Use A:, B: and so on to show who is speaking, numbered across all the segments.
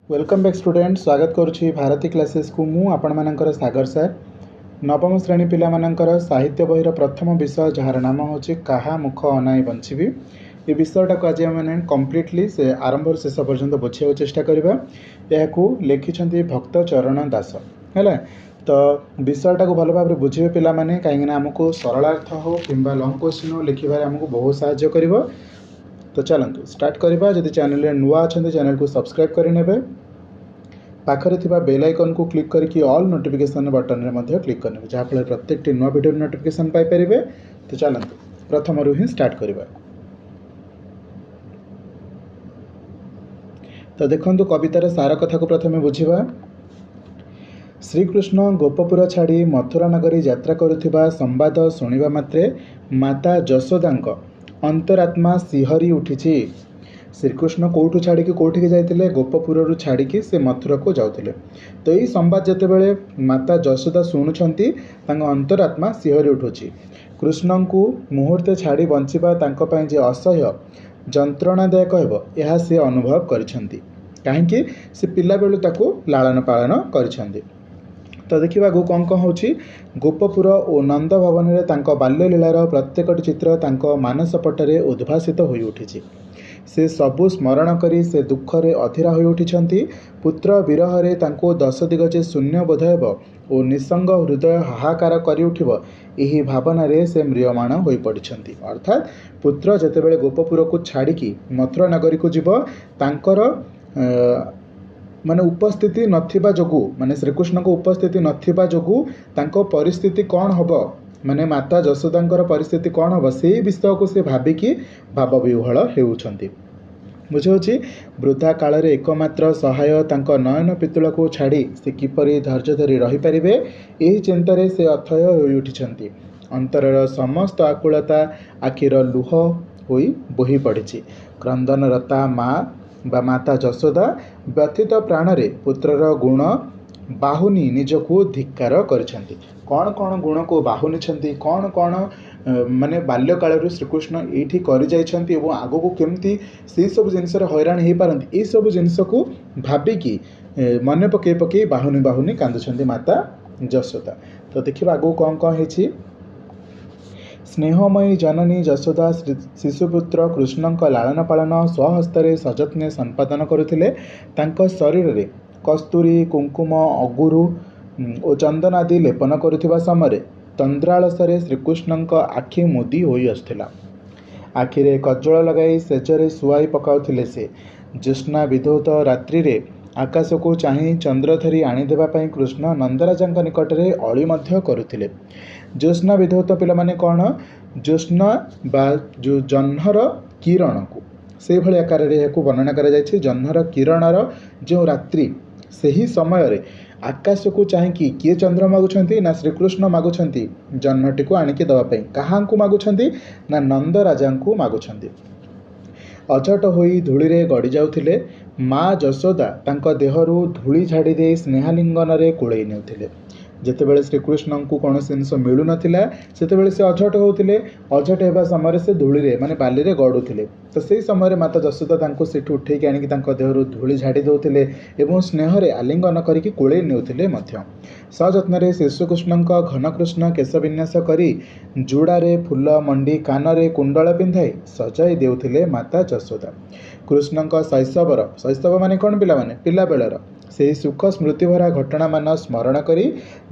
A: Welcome back student स्वागत करुच्ची Bharti classes को मु आपण मानकर सागर सर नवम श्रेणी पिला मानकर साहित्य बहिर प्रथम विषय जार नाम होची कहा मुख अनाई बंचिबी ये विषयटा को आज मैंने कम्प्लीटली से आरंभ शेष पर्यंत बुझाइबा चेष्टा करबा याकू लिखिछंती भक्त चरण दास हैला तो विषयटा को भल भाव बुझे पिला माने कहीं आमको सरलार्थ हो किंबा लॉन्ग क्वेश्चन हो लिखिबारे आमको बहुत सहायता करिवो। तो चलतु स्टार्ट करवा। जदि चैनल नुआ अच्छा चैनल को सब्सक्राइब करें पाखरे थिबा बेल आइकन को क्लिक करके ऑल नोटिफिकेशन बटन रे मध्य क्लिक करने जहाँफल प्रत्येक नुआ वीडियो नोटिफिकेशन पाइपर। तो चलतु प्रथम ही स्टार्ट करवा। तो देखो कवितार सार कथा को प्रथम बुझा। श्रीकृष्ण गोपपुर छाड़ी मथुरा नगरी यात्रा करुथिबा संवाद शुणिबा मात्रे माता यशोदांक अंतरात्मा सिहरी उठी। श्रीकृष्ण कौटू छाड़ी कौटिकी जाते गोपपुर छाड़ी से मथुरा को जाते। तो यही संवाद जितेबले माता यशोदा शुणुंट अंतरात्मा सिहरी उठुची। कृष्ण को मुहूर्ते छाड़ी बंचिबा तांको पई जे असह्य जंत्रणादायक हेबो यह से अनुभव करिसेंती काहेकि से पिला बेलू ताको लालन पालन करिसेंती। तो देखा आगु कौन कौन होची गोपपुर और नंद भवन में तांको बाल्य लीलार प्रत्येक चित्र तांको मानस पटरे उद्भासित हो उठी। से सबु स्मरण करी से दुखरे अधीरा हो उठी। पुत्र विरह तांको दश दिगजे शून्य बोधयब और निसंग हृदय हाहाकार करि उठिब यही भावना से म्रियमाण हो पड़िछंती। अर्थात पुत्र जेतेबेले गोपपुर को छाड़ी मथुरा नगरी को जीव तांकर माने उपस्थिति नथिबा जोगु माने श्रीकृष्ण को उपस्थिति नथिबा जोगु तांको परिस्थिति कौन हबो माने माता यशोदांकर परिस्थिति कौन हबो से विषय को से भाबिकी भाव विह्वल हेउछंती। बुझाउछि वृद्धा काल रे एकमात्र सहाय तांको नयन पितुल को छाड़ी से किपरि धैर्य धरी रही परिबे एही चिंतारे से अथय होई उठिछंती। अंतरर समस्त आकुलता आखिर लुह होई बोही पड़िछि। क्रंदनरता माँ बा माता यशोदा व्यथित प्राणरे पुत्रर गुण बाहुनी निजको धिक्कार करिसेंती। कौन कौन गुण को बाहुनी छंती कौन कौन माने बाल्यकाल श्रीकृष्ण ये कर जाइछंती एवं आगो को केमती से सब जिनस हैरान हो पारती ये सब जिनस को भाविकी मन पकई पकई बाहुनी बाहुनी कांदुछंती माता यशोदा। तो देखिबा आगो कौन कौन है। स्नेहमयी जननी यशोदा शिशुपुत्र कृष्ण लालन पालन स्वहस्ते सजत्ने संपादन करुथिले। तांको शरीर रे कस्तूरी कुंकुम अगुरु और चंदन आदि लेपन करुथिबा समय तंद्रालसरे श्रीकृष्ण आखि मुदी होई आसुथिला। आखिरे कज्जल लगाई सेजरे सुआई पकाउथिले से। ज्योत्स्ना विधौत रात्रि रे आकाश को चाही चंद्रधरी आनीदेवा कृष्ण नंदराजा निकटरे अली मध्य करुथिले। ज्योत्स्ना विधौत पिला माने कौन ज्योत्स्ना बा जो जह्नर किरण को से भली आकार को वर्णना करा जायछि। जह्नर किरणर जो रात्रि से ही समय रे आकाश को चाहिए किए चंद्र मागुछंती ना श्रीकृष्ण मागुछंती जह्नटी को आनिके दवा पई कहा को मागुछंती ना नंद राजा को मागुछंती। अझट होई धूली रे गड़ी जाउथिले। माँ यशोदा तांको देहरु धूली झाड़ी दे स्नेहालिंगन रे कोड़े नेउथिले। जेतेबेले श्रीकृष्ण को कौन जिनस मिलू नथिला सेतेबेले से अझट होउथिले। अझट हेबा समय से धूली रे माने बाली रे गड़ुथिले। तो सही समय माता यशोदा तांको सेठु उठेकी आनिकी तांको देहरु धूली झाड़ी दउथिले एवं स्नेह रे आलिंगन करिकी कोळे नेउथिले मध्य। सजत्न रे शिशुकृष्ण घन कृष्ण केश विन्यास करी जुड़ा रे फूल मंडी कान रे कुंडल पिंधाई सजाई देउथिले माता यशोदा। कृष्ण शैशव माने कौन पिला माने पिला बेलर से सुख स्मृति भरा घटना मान स्मरण करी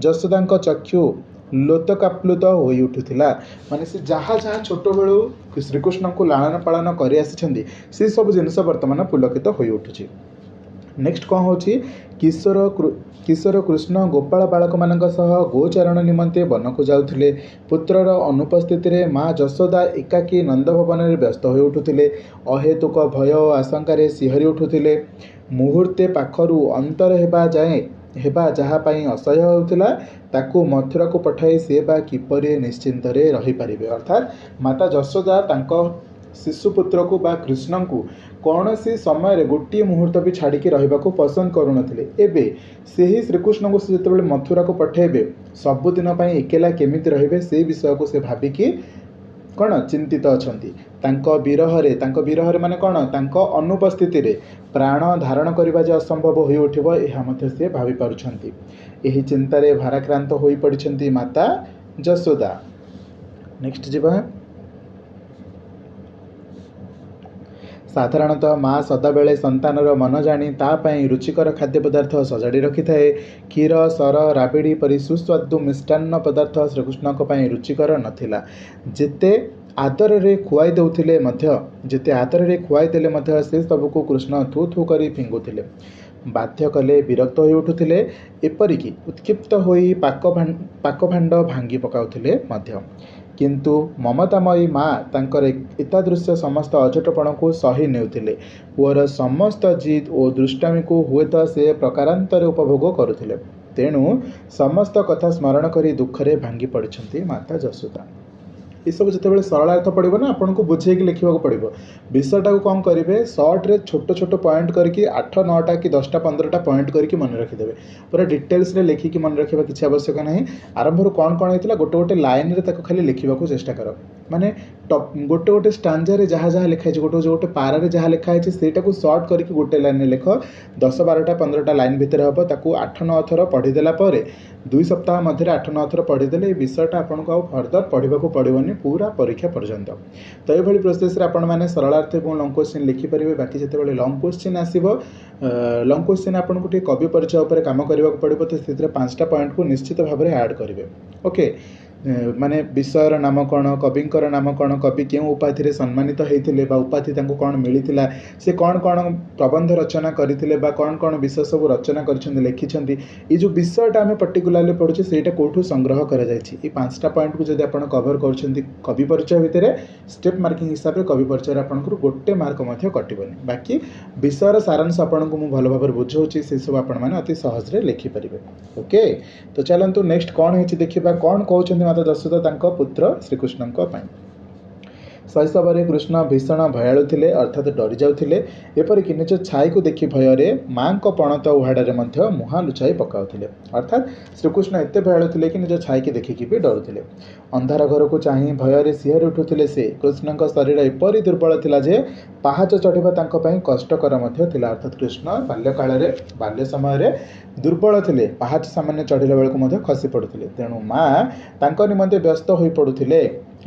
A: यशोदा चक्षु लोतकाप्लुत हो उठुला। माने से जहाँ जहाँ छोट बेलू श्रीकृष्ण को लालन पालन कर आसी से सब जिनस बर्तमान पुलकित हो उठुची। नेक्स्ट कौन हो किशोर कृष्ण गोपाल बालक मान गोचारण निमंते वन को जाउथिले। पुत्रर अनुपस्थित रे माँ यशोदा एकाकी नंद भवन में व्यस्त हो उठुथिले। अहेतुक भय और आशंकार सिहरी उठुथिले। मुहूर्ते पाखरु अंतर हेबा जाए हेबा जहाँ पाई असह्य होउथिला ताकू मथुरा को पठाई से बा किपरि निश्चिंत रे रही पारिबे। अर्थात माता यशोदा तांको शिशुपुत्र को बा कृष्ण को कौन सी समय गोटे मुहूर्त भी छाड़ी रहा पसंद करुनथिले। एबे से ही श्रीकृष्ण को से जितेबाला मथुरा को पठेबे सबुदिन एकेला केमिति रहिबे से विषय को से भाविकी କ'ଣ ଚିନ୍ତିତ ଅଛନ୍ତି। ତାଙ୍କ ବିରହରେ ମାନେ କ'ଣ, ତାଙ୍କ ଅନୁପସ୍ଥିତିରେ ପ୍ରାଣ ଧାରଣ କରିବା ଯେ ଅସମ୍ଭବ ହୋଇଉଠିବ ଏହା ମଧ୍ୟ ସେ ଭାବିପାରୁଛନ୍ତି। ଏହି ଚିନ୍ତାରେ ଭାରାକ୍ରାନ୍ତ ହୋଇପଡ଼ିଛନ୍ତି ମାତା ଯଶୋଦା। ନେକ୍ସଟ ଯିବା। ସାଧାରଣତଃ ମା ସଦାବେଳେ ସନ୍ତାନର ମନ ଜାଣି ତା ପାଇଁ ରୁଚିକର ଖାଦ୍ୟ ପଦାର୍ଥ ସଜାଡ଼ି ରଖିଥାଏ। କ୍ଷୀର, ସର, ରାବିଡ଼ି ପରି ସୁସ୍ୱାଦୁ ମିଷ୍ଟାନ୍ନ ପଦାର୍ଥ ଶ୍ରୀକୃଷ୍ଣଙ୍କ ପାଇଁ ରୁଚିକର ନଥିଲା। ଯେତେ ଆଦରରେ ଖୁଆଇ ଦେଲେ ମଧ୍ୟ ସେ ସବୁକୁ କୃଷ୍ଣ ଥୁ ଥୁ କରି ଫିଙ୍ଗୁଥିଲେ। ବାଧ୍ୟ କଲେ ବିରକ୍ତ ହୋଇ ଉଠୁଥିଲେ। ଏପରିକି ଉତ୍କ୍ଷିପ୍ତ ହୋଇ ପାକଭାଣ୍ଡ ଭାଙ୍ଗି ପକାଉଥିଲେ ମଧ୍ୟ। କିନ୍ତୁ ମମତାମୟୀ ମା ତାଙ୍କର ଏତାଦୃଶ ସମସ୍ତ ଅଝଟପଣକୁ ସହି ନେଉଥିଲେ। ପୁଅର ସମସ୍ତ ଜିଦ୍ ଓ ଦୁଷ୍ଟାମିକୁ ହୁଏତ ସେ ପ୍ରକାରାନ୍ତରେ ଉପଭୋଗ କରୁଥିଲେ। ତେଣୁ ସମସ୍ତ କଥା ସ୍ମରଣ କରି ଦୁଃଖରେ ଭାଙ୍ଗି ପଡ଼ିଛନ୍ତି ମାତା ଯଶୋଦା। ଏସବୁ ଯେତେବେଳେ ସରଳାର୍ଥ ପଡ଼ିବ ନା, ଆପଣଙ୍କୁ ବୁଝେଇକି ଲେଖିବାକୁ ପଡ଼ିବ। ବିଷୟଟାକୁ କ'ଣ କରିବେ, ସର୍ଟରେ ଛୋଟ ଛୋଟ ପଏଣ୍ଟ କରିକି 8, 9ଟା କି 10ଟା 15ଟା ପଏଣ୍ଟ କରିକି ମନେ ରଖିଦେବେ। ପୁରା ଡିଟେଲ୍ସରେ ଲେଖିକି ମନେ ରଖିବା କିଛି ଆବଶ୍ୟକ ନାହିଁ। ଆରମ୍ଭରୁ କ'ଣ ହେଇଥିଲା, ଗୋଟେ ଲାଇନ୍ରେ ତାକୁ ଖାଲି ଲେଖିବାକୁ ଚେଷ୍ଟା କର। ମାନେ ଗୋଟେ ଷ୍ଟାଞ୍ଜାରେ ଯାହା ଲେଖା ହେଇଛି, ଗୋଟେ ପାରାରେ ଯାହା ଲେଖା ହେଇଛି ସେଇଟାକୁ ସର୍ଟ କରିକି ଗୋଟେ ଲାଇନ୍ରେ ଲେଖ। 10, 12ଟା 15ଟା ଲାଇନ୍ ଭିତରେ ହେବ। ତାକୁ 8, 9 ଥର ପଢ଼ିଦେଲା ପରେ 2 ସପ୍ତାହ ମଧ୍ୟରେ 8, 9 ଥର ପଢ଼ିଦେଲେ ଏ ବିଷୟଟା ଆପଣଙ୍କୁ ଆଉ ଫର୍ଦର ପଢ଼ିବାକୁ ପଡ଼ିବନି ପୁରା ପରୀକ୍ଷା ପର୍ଯ୍ୟନ୍ତ। ତ ଏଇଭଳି ପ୍ରୋସେସ୍ରେ ଆପଣମାନେ ସରଳାର୍ଥ ଏବଂ ଲଙ୍ଗ କ୍ୱେଶ୍ଚିନ୍ ଲେଖିପାରିବେ। ବାକି ଯେତେବେଳେ ଲଙ୍ଗ କ୍ୱେଶ୍ଚିନ୍ ଆସିବ, ଲଙ୍ଗ କ୍ୱେଶ୍ଚିନ୍ ଆପଣଙ୍କୁ ଟିକେ କବି ପରିଚୟ ଉପରେ କାମ କରିବାକୁ ପଡ଼ିବ। ତ ସେଥିରେ 5ଟା ପଏଣ୍ଟକୁ ନିଶ୍ଚିତ ଭାବରେ ଆଡ଼୍ କରିବେ। ଓକେ, ମାନେ ବିଷୟର ନାମ କ'ଣ, କବିଙ୍କର ନାମ କ'ଣ, କବି କେଉଁ ଉପାଧିରେ ସମ୍ମାନିତ ହୋଇଥିଲେ ବା ଉପାଧି ତାଙ୍କୁ କ'ଣ ମିଳିଥିଲା, ସେ କ'ଣ ପ୍ରବନ୍ଧ ରଚନା କରିଥିଲେ ବା କ'ଣ ବିଷୟ ସବୁ ରଚନା କରିଛନ୍ତି, ଲେଖିଛନ୍ତି। ଏଇ ଯେଉଁ ବିଷୟଟା ଆମେ ପର୍ଟିକୁଲାରଲି ପଢ଼ୁଛେ ସେଇଟା କେଉଁଠୁ ସଂଗ୍ରହ କରାଯାଇଛି। এই 5ଟା ପଏଣ୍ଟକୁ ଯଦି ଆପଣ କଭର କରୁଛନ୍ତି କବି ପରିଚୟ ଭିତରେ, ଷ୍ଟେପ୍ ମାର୍କିଂ ହିସାବରେ କବି ପରିଚୟରେ ଆପଣଙ୍କର 1 ମାର୍କ ମଧ୍ୟ କଟିବନି। ବାକି ବିଷୟର ସାରାଂଶ ଆପଣଙ୍କୁ ମୁଁ ଭଲ ଭାବରେ ବୁଝାଉଛି, ସେସବୁ ଆପଣମାନେ ଅତି ସହଜରେ ଲେଖିପାରିବେ। ଓକେ, ତ ଚାଲନ୍ତୁ ନେକ୍ସଟ କ'ଣ ହେଇଛି ଦେଖିବା। କ'ଣ କହୁଛନ୍ତି ମାତା ଯଶୋଦା ତାଙ୍କ ପୁତ୍ର ଶ୍ରୀକୃଷ୍ଣଙ୍କ ପାଇଁ। ଶୈଶବରେ କୃଷ୍ଣ ଭୀଷଣ ଭୟାଳୁ ଥିଲେ, ଅର୍ଥାତ୍ ଡରି ଯାଉଥିଲେ। ଏପରିକି ନିଜ ଛାଇକୁ ଦେଖି ଭୟରେ ମାଙ୍କ ପଣତ ଉହାଡ଼ରେ ମଧ୍ୟ ମୁହଁ ଲୁଚାଇ ପକାଉଥିଲେ। ଅର୍ଥାତ୍ ଶ୍ରୀକୃଷ୍ଣ ଏତେ ଭୟାଳୁ ଥିଲେ କି ନିଜ ଛାଇକି ଦେଖିକି ବି ଡରୁଥିଲେ। ଅନ୍ଧାର ଘରକୁ ଚାହିଁ ଭୟରେ ଶିହରି ଉଠୁଥିଲେ ସେ। କୃଷ୍ଣଙ୍କ ଶରୀର ଏପରି ଦୁର୍ବଳ ଥିଲା ଯେ ପାହାଚ ଚଢ଼ିବା ତାଙ୍କ ପାଇଁ କଷ୍ଟକର ମଧ୍ୟ ଥିଲା। ଅର୍ଥାତ୍ କୃଷ୍ଣ ବାଲ୍ୟ ସମୟରେ ଦୁର୍ବଳ ଥିଲେ, ପାହାଚ ସାମାନ୍ୟ ଚଢ଼ିଲା ବେଳକୁ ମଧ୍ୟ ଖସି ପଡ଼ୁଥିଲେ। ତେଣୁ ମା ତାଙ୍କ ନିମନ୍ତେ ବ୍ୟସ୍ତ ହୋଇପଡ଼ୁଥିଲେ।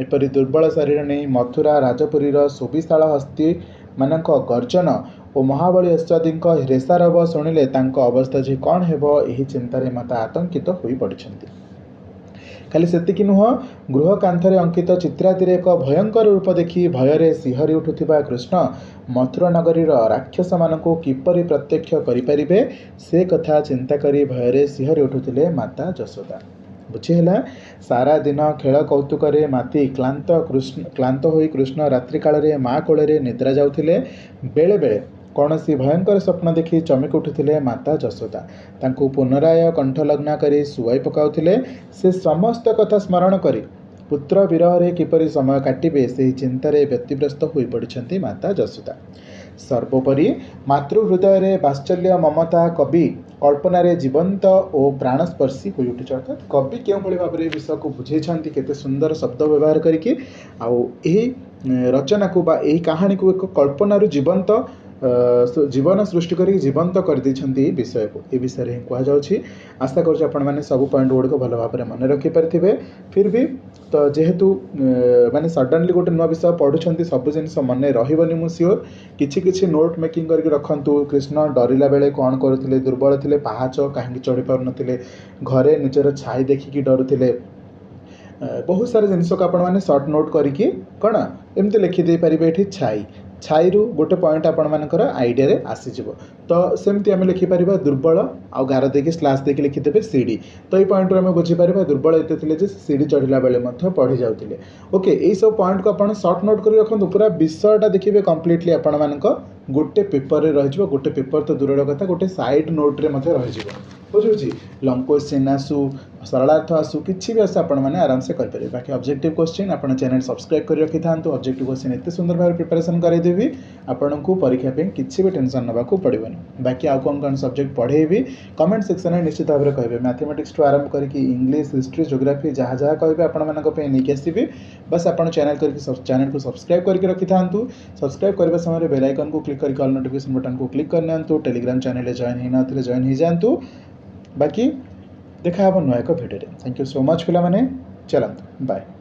A: ଏପରି ଦୁର୍ବଳ ଶରୀର ନେଇ ମଥୁରା ରାଜପୁରୀର ସୁବିଶାଳ ହସ୍ତୀମାନଙ୍କ ଗର୍ଜନ ଓ ମହାବଳୀ ଅଶ୍ୱାଦୀଙ୍କ ରେଷାରବ ଶୁଣିଲେ ତାଙ୍କ ଅବସ୍ଥା ଯେ କ'ଣ ହେବ, ଏହି ଚିନ୍ତାରେ ମାତା ଆତଙ୍କିତ ହୋଇପଡ଼ିଛନ୍ତି। ଖାଲି ସେତିକି ନୁହଁ, ଗୃହ କାନ୍ଥରେ ଅଙ୍କିତ ଚିତ୍ରାଦିରେ ଏକ ଭୟଙ୍କର ରୂପ ଦେଖି ଭୟରେ ଶିହରି ଉଠୁଥିବା କୃଷ୍ଣ ମଥୁରା ନଗରୀର ରାକ୍ଷସମାନଙ୍କୁ କିପରି ପ୍ରତ୍ୟକ୍ଷ କରିପାରିବେ, ସେ କଥା ଚିନ୍ତା କରି ଭୟରେ ଶିହରି ଉଠୁଥିଲେ ମାତା ଯଶୋଦା। ବୁଝିହେଲା। ସାରା ଦିନ ଖେଳ କୌତୁକରେ ମାତି କ୍ଳାନ୍ତ ହୋଇ କୃଷ୍ଣ ରାତ୍ରି କାଳରେ ମା କୋଳରେ ନିଦ୍ରା ଯାଉଥିଲେ। ବେଳେବେଳେ କୌଣସି ଭୟଙ୍କର ସ୍ୱପ୍ନ ଦେଖି ଚମକି ଉଠୁଥିଲେ ମାତା ଯଶୋଦା। ତାଙ୍କୁ ପୁନରାୟ କଣ୍ଠଲଗ୍ନ କରି ଶୁଆଇ ପକାଉଥିଲେ। ସେ ସମସ୍ତ କଥା ସ୍ମରଣ କରି ପୁତ୍ର ବିରହରେ କିପରି ସମୟ କାଟିବେ, ସେହି ଚିନ୍ତାରେ ବ୍ୟତିବ୍ୟସ୍ତ ହୋଇପଡ଼ିଛନ୍ତି ମାତା ଯଶୋଦା। ସର୍ବୋପରି ମାତୃ ହୃଦୟରେ ବାତ୍ସଲ୍ୟ ମମତା କବି କଳ୍ପନାରେ ଜୀବନ୍ତ ଓ ପ୍ରାଣସ୍ପର୍ଶୀ ହୋଇଉଠିଛି। ଅର୍ଥାତ୍ କବି କେଉଁଭଳି ଭାବରେ ଏ ବିଷୟକୁ ବୁଝେଇଛନ୍ତି, କେତେ ସୁନ୍ଦର ଶବ୍ଦ ବ୍ୟବହାର କରିକି, ଆଉ ଏହି ରଚନାକୁ ବା ଏହି କାହାଣୀକୁ ଏକ କଳ୍ପନାରୁ ଜୀବନ ସୃଷ୍ଟି କରିକି ଜୀବନ୍ତ କରିଦେଇଛନ୍ତି ଏହି ବିଷୟକୁ। ଏ ବିଷୟରେ ହିଁ କୁହାଯାଉଛି। ଆଶା କରୁଛି ଆପଣମାନେ ସବୁ ପଏଣ୍ଟ ଗୁଡ଼ିକ ଭଲ ଭାବରେ ମନେ ରଖିପାରିଥିବେ। ଫିର୍ ବି ତ ଯେହେତୁ ମାନେ ସଡନ୍ଲି ଗୋଟେ ନୂଆ ବିଷୟ ପଢ଼ୁଛନ୍ତି, ସବୁ ଜିନିଷ ମନେ ରହିବନି ମୁଁ ସିଓର। କିଛି ନୋଟ୍ ମେକିଂ କରିକି ରଖନ୍ତୁ। କୃଷ୍ଣ ଡରିଲା ବେଳେ କ'ଣ କରୁଥିଲେ, ଦୁର୍ବଳ ଥିଲେ, ପାହାଚ କାହିଁକି ଚଢ଼ି ପାରୁନଥିଲେ, ଘରେ ନିଜର ଛାଇ ଦେଖିକି ଡରୁଥିଲେ, ବହୁତ ସାରା ଜିନିଷକୁ ଆପଣମାନେ ସର୍ଟ ନୋଟ୍ କରିକି କ'ଣ ଏମିତି ଲେଖିଦେଇପାରିବେ। ଏଠି ଛାଇରୁ ଗୋଟେ ପଏଣ୍ଟ ଆପଣମାନଙ୍କର ଆଇଡ଼ିଆରେ ଆସିଯିବ। ତ ସେମିତି ଆମେ ଲେଖିପାରିବା ଦୁର୍ବଳ, ଆଉ ଗାର ଦେଇକି ସ୍ଲାସ୍ ଦେଇକି ଲେଖିଦେବେ ସିଡ଼ି। ତ ଏଇ ପଏଣ୍ଟରୁ ଆମେ ବୁଝିପାରିବା ଦୁର୍ବଳ ଏତେ ଥିଲେ ଯେ ସିଡ଼ି ଚଢ଼ିଲା ବେଳେ ମଧ୍ୟ ପଢ଼ି ଯାଉଥିଲେ। ଓକେ, ଏଇସବୁ ପଏଣ୍ଟକୁ ଆପଣ ସର୍ଟ ନୋଟ୍ କରି ରଖନ୍ତୁ। ପୁରା ବିଷୟଟା ଦେଖିବେ କମ୍ପ୍ଲିଟଲି ଆପଣମାନଙ୍କ ଗୋଟେ ପେପରରେ ରହିଯିବ। ଗୋଟେ ପେପର ତ ଦୂରର କଥା, ଗୋଟେ ସାଇଡ଼ ନୋଟ୍ରେ ମଧ୍ୟ ରହିଯିବ। बुझुची लंग क्वेश्चन आसू सरलार्थ आसू किसी भी आसू आपण मैंने आराम से करेंगे बाकी ऑब्जेक्टिव क्वेश्चन आप चैनल सब्सक्राइब कर रखी था ऑब्जेक्टिव क्वेश्चन एत सुंदर भाव प्रिपरेशन करदेवी आपन को परीक्षा पे किसी भी टेंशन ना पड़ोनी बाकी आउ कौन कौन सब्जेक्ट पढ़ेबी कमेंट सेक्शन में निश्चित भाव में कहे मैथमेटिक्स ठू आरंभ करके इंग्लिश हिस्ट्री ज्योग्राफी जहाँ जहाँ कहे आपण नहीं आसबि बस आप चैनल को सब्सक्राइब करके रखी था सब्सक्राइब करने समय बेल आइकन को क्लिक करके ऑल नोटिफिकेशन बटन को क्लिक करनी टेलीग्राम चैनल जॉइन ही ना जॉइन हो जातु बाकी देखा नुआ एक video thank you so much पे चलते बाय।